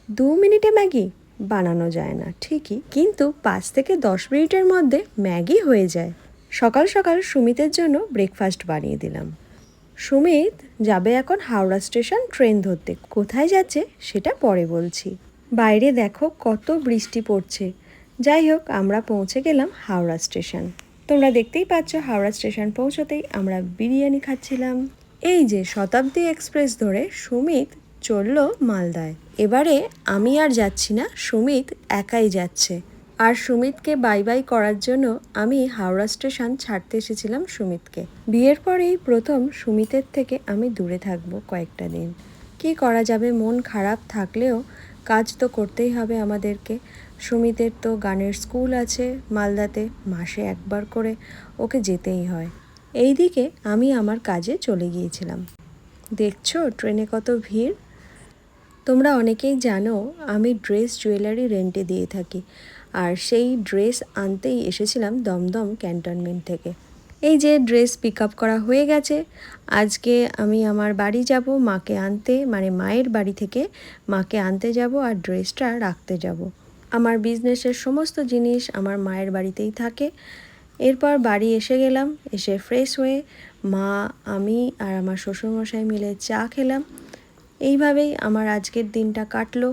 2 মিনিটে ম্যাগি বানানো যায় না ঠিকই, কিন্তু 5 থেকে 10 মিনিটের মধ্যে ম্যাগি হয়ে যায়। সকাল সকাল সুমিতের জন্য ব্রেকফাস্ট বানিয়ে দিলাম। সুমিত যাবে এখন হাওড়া স্টেশন ট্রেন ধরতে। কোথায় যাচ্ছে সেটা পরে বলছি। বাইরে দেখো কত বৃষ্টি পড়ছে। যাই হোক, আমরা পৌঁছে গেলাম হাওড়া স্টেশন। তোমরা দেখতেই পাচ্ছ, হাওড়া স্টেশন পৌঁছতেই আমরা বিরিয়ানি খাচ্ছিলাম। এই যে শতাব্দী এক্সপ্রেস ধরে সুমিত চলল মালদায়। এবারে আমি আর যাচ্ছি না, সুমিত একাই যাচ্ছে। আর সুমিতকে বাই বাই করার জন্য আমি হাওড়া স্টেশন ছাড়তে এসেছিলাম সুমিতকে। বিয়ের পরেই প্রথম সুমিতের থেকে আমি দূরে থাকবো কয়েকটা দিন। কি করা যাবে, মন খারাপ থাকলেও কাজ তো করতেই হবে আমাদেরকে। সুমিতের তো গানের স্কুল আছে মালদাতে, মাসে একবার করে ওকে যেতেই হয়। এইদিকে আমি আমার কাজে চলে গিয়েছিলাম। দেখছো ট্রেনে কত ভিড়। তোমরা অনেকেই জানো আমি ড্রেস জুয়েলারি রেন্টে দিয়ে থাকি, আর সেই ড্রেস আনতেই এসেছিলাম দমদম ক্যান্টনমেন্ট থেকে। এই যে ড্রেস পিক আপ করা হয়ে গেছে। আজকে আমি আমার বাড়ি যাব মাকে আনতে, মানে মায়ের বাড়ি থেকে মাকে আনতে যাব আর ড্রেসটা রাখতে যাব। আমার বিজনেসের সমস্ত জিনিস আমার মায়ের বাড়িতেই থাকে। এরপর বাড়ি এসে গেলাম, এসে ফ্রেশ হয়ে মা, আমি আর আমার শ্বশুরমশাই মিলে চা খেলাম। এইভাবেই আমার আজকের দিনটা কাটলো।